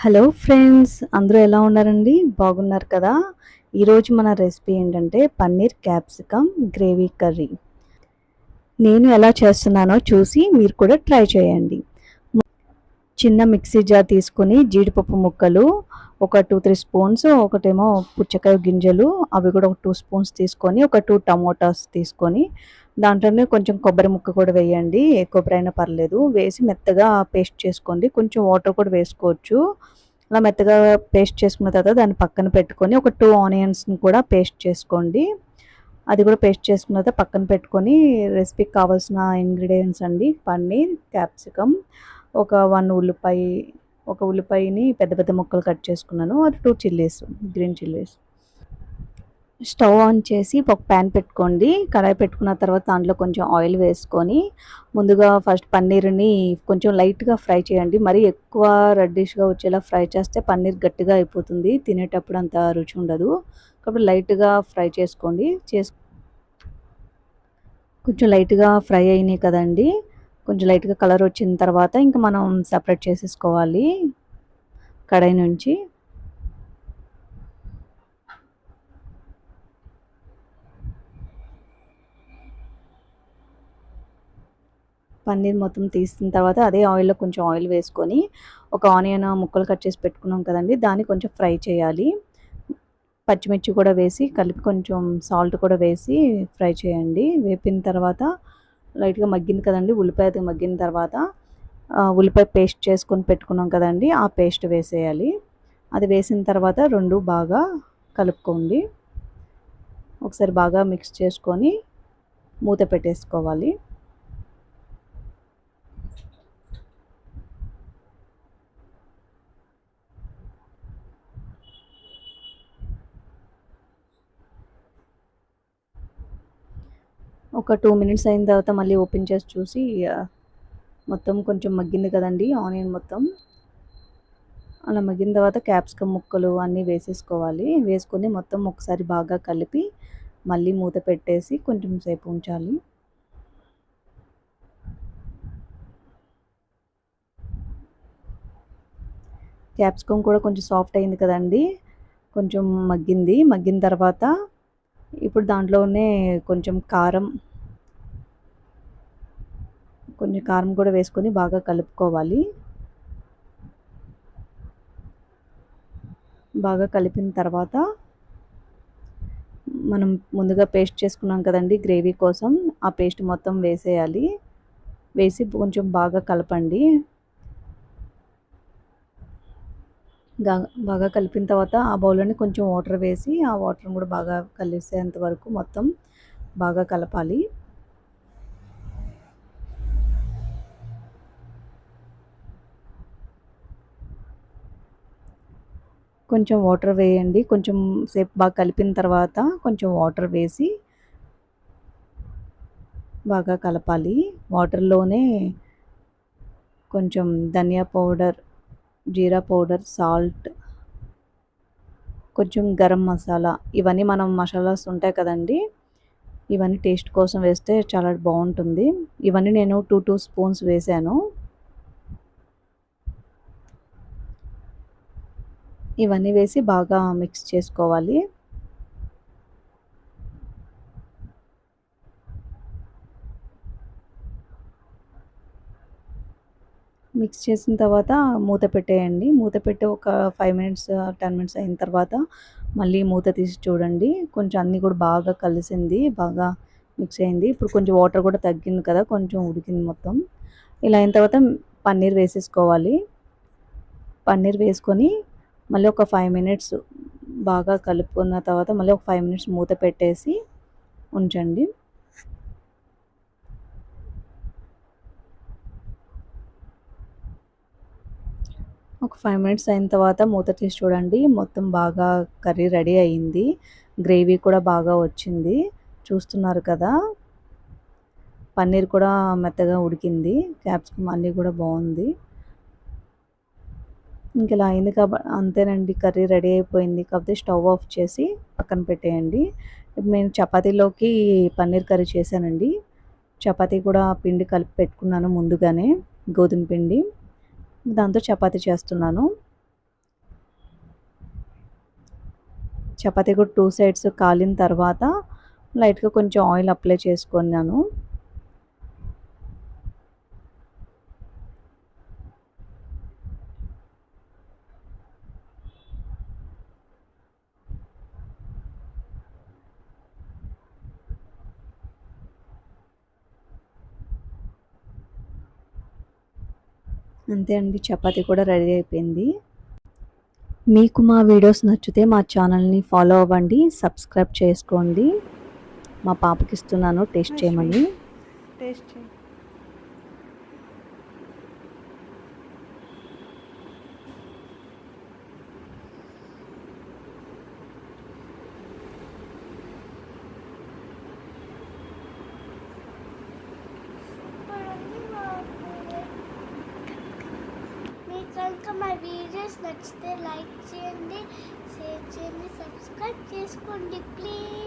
Hello friends, అందరూ ఎలా ఉన్నారండి? బాగున్నారు కదా? ఈరోజు మన రెసిపీ ఏంటంటే పన్నీర్ క్యాప్సికమ్ గ్రేవీ కర్రీ. నేను ఎలా చేస్తున్నానో చూసి మీరు కూడా ట్రై చేయండి. చిన్న మిక్సీ జార్ తీసుకొని జీడిపప్పు ముక్కలు ఒక 2-3 స్పూన్స్, ఒకటేమో పుచ్చకాయ గింజలు అవి కూడా ఒక 2 స్పూన్స్ తీసుకొని, ఒక 2 టమోటాస్ తీసుకొని, దాంట్లోనే కొంచెం కొబ్బరి ముక్క కూడా వేయండి. ఏ కొబ్బరి అయినా పర్లేదు. వేసి మెత్తగా పేస్ట్ చేసుకోండి. కొంచెం వాటర్ కూడా వేసుకోవచ్చు. అలా మెత్తగా పేస్ట్ చేసుకున్న తర్వాత దాన్ని పక్కన పెట్టుకొని, ఒక 2 ఆనియన్స్ని కూడా పేస్ట్ చేసుకోండి. అది కూడా పేస్ట్ చేసుకున్న తర్వాత పక్కన పెట్టుకొని, రెసిపీకి కావాల్సిన ఇంగ్రీడియంట్స్ అండి: పన్నీర్, క్యాప్సికమ్, ఒక 1 ఉల్లిపాయ, ఒక ఉల్లిపాయని పెద్ద పెద్ద ముక్కలు కట్ చేసుకున్నాను. అది 2 chillies, green chillies. Stove on చేసి ఒక ప్యాన్ పెట్టుకోండి. కడాయి పెట్టుకున్న తర్వాత దాంట్లో కొంచెం ఆయిల్ వేసుకొని, ముందుగా ఫస్ట్ పన్నీర్ని కొంచెం లైట్గా ఫ్రై చేయండి. మరీ ఎక్కువ రెడ్డిష్గా వచ్చేలా ఫ్రై చేస్తే పన్నీర్ గట్టిగా అయిపోతుంది, తినేటప్పుడు అంత రుచి ఉండదు. కాబట్టి లైట్గా ఫ్రై చేసుకోండి. కొంచెం లైట్గా ఫ్రై అయినాయి కదండి, కొంచెం లైట్గా కలర్ వచ్చిన తర్వాత ఇంకా మనం సపరేట్ చేసేసుకోవాలి కడాయి నుంచి. పన్నీర్ మొత్తం తీసిన తర్వాత అదే ఆయిల్లో కొంచెం ఆయిల్ వేసుకొని, ఒక ఆనియన్ ముక్కలు కట్ చేసి పెట్టుకున్నాం కదండి, దాన్ని కొంచెం ఫ్రై చేయాలి. పచ్చిమిర్చి కూడా వేసి కలిపి కొంచెం సాల్ట్ కూడా వేసి ఫ్రై చేయండి. వేపిన తర్వాత లైట్గా మగ్గింది కదండి, ఉల్లిపాయ అది మగ్గిన తర్వాత ఉల్లిపాయ పేస్ట్ చేసుకొని పెట్టుకున్నాం కదండి, ఆ పేస్ట్ వేసేయాలి. అది వేసిన తర్వాత రెండు బాగా కలుపుకోండి. ఒకసారి బాగా మిక్స్ చేసుకొని మూత పెట్టేసుకోవాలి. ఒక 2 మినిట్స్ అయిన తర్వాత మళ్ళీ ఓపెన్ చేసి చూసి, మొత్తం కొంచెం మగ్గింది కదండి ఆనియన్ మొత్తం. అలా మగ్గిన తర్వాత క్యాప్సికమ్ ముక్కలు అన్నీ వేసేసుకోవాలి. వేసుకొని మొత్తం ఒకసారి బాగా కలిపి మళ్ళీ మూత పెట్టేసి కొంచెం సేపు ఉంచాలి. క్యాప్సికమ్ కూడా కొంచెం సాఫ్ట్ అయింది కదండి, కొంచెం మగ్గింది. మగ్గిన తర్వాత ఇప్పుడు దాంట్లోనే కొంచెం కారం కూడా వేసుకొని బాగా కలుపుకోవాలి. బాగా కలిపిన తర్వాత మనం ముందుగా పేస్ట్ చేసుకున్నాం కదండి గ్రేవీ కోసం, ఆ పేస్ట్ మొత్తం వేసేయాలి. వేసి కొంచెం బాగా కలపండి. బాగా కలిపిన తర్వాత ఆ బౌల్లోనే కొంచెం వాటర్ వేసి, ఆ వాటర్ని కూడా బాగా కలిసేంత వరకు మొత్తం బాగా కలపాలి. కొంచెం వాటర్ వేయండి. కొంచెం సేపు బాగా కలిపిన తర్వాత కొంచెం వాటర్ వేసి బాగా కలపాలి. వాటర్లోనే కొంచెం ధనియా పౌడర్, జీరా పౌడర్, సాల్ట్, కొంచెం గరం మసాలా, ఇవన్నీ మనం మసాలాస్ ఉంటాయి కదండి, ఇవన్నీ టేస్ట్ కోసం వేస్తే చాలా బాగుంటుంది. ఇవన్నీ నేను 2 స్పూన్స్ వేసాను. ఇవన్నీ వేసి బాగా మిక్స్ చేసుకోవాలి. మిక్స్ చేసిన తర్వాత మూత పెట్టేయండి. మూత పెట్టి ఒక 5 మినిట్స్, 10 మినిట్స్ అయిన తర్వాత మళ్ళీ మూత తీసి చూడండి. కొంచెం అన్నీ కూడా బాగా కలిసింది, బాగా మిక్స్ అయింది. ఇప్పుడు కొంచెం వాటర్ కూడా తగ్గింది కదా, కొంచెం ఉడికింది మొత్తం. ఇలా అయిన తర్వాత పన్నీర్ వేసేసుకోవాలి. పన్నీర్ వేసుకొని మళ్ళీ ఒక 5 మినిట్స్ బాగా కలుపుకున్న తర్వాత మళ్ళీ ఒక 5 మినిట్స్ మూత పెట్టేసి ఉంచండి. ఒక 5 మినిట్స్ అయిన తర్వాత మూత తీసి చూడండి. మొత్తం బాగా కర్రీ రెడీ అయ్యింది. గ్రేవీ కూడా బాగా వచ్చింది. చూస్తున్నారు కదా, పన్నీర్ కూడా మెత్తగా ఉడికింది. క్యాప్సికమ్ అన్నీ కూడా బాగుంది. ఇంక ఇలా అయింది అంతేనండి, కర్రీ రెడీ అయిపోయింది. కాకపోతే స్టవ్ ఆఫ్ చేసి పక్కన పెట్టేయండి. ఇప్పుడు నేను చపాతీలోకి పన్నీర్ కర్రీ చేశానండి. చపాతీ కూడా పిండి కలిపి పెట్టుకున్నాను ముందుగానే, గోధుమ పిండి. దాంతో చపాతీ చేస్తున్నాను. చపాతీ కూడా 2 సైడ్స్ కాలిన తర్వాత లైట్‌గా కొంచెం ఆయిల్ అప్లై చేసుకున్నాను. అంతే అండి, చపాతీ కూడా రెడీ అయిపోయింది. మీకు మా వీడియోస్ నచ్చితే మా ఛానల్‌ని ఫాలో అవ్వండి, సబ్స్క్రైబ్ చేసుకోండి. మా పాపకి ఇస్తున్నాను టేస్ట్ చేయమని. టేస్ట్ చేయి. మీకు కనుక మా వీడియోస్ నచ్చితే లైక్ చేయండి, షేర్ చేయండి, సబ్స్క్రైబ్ చేసుకోండి ప్లీజ్.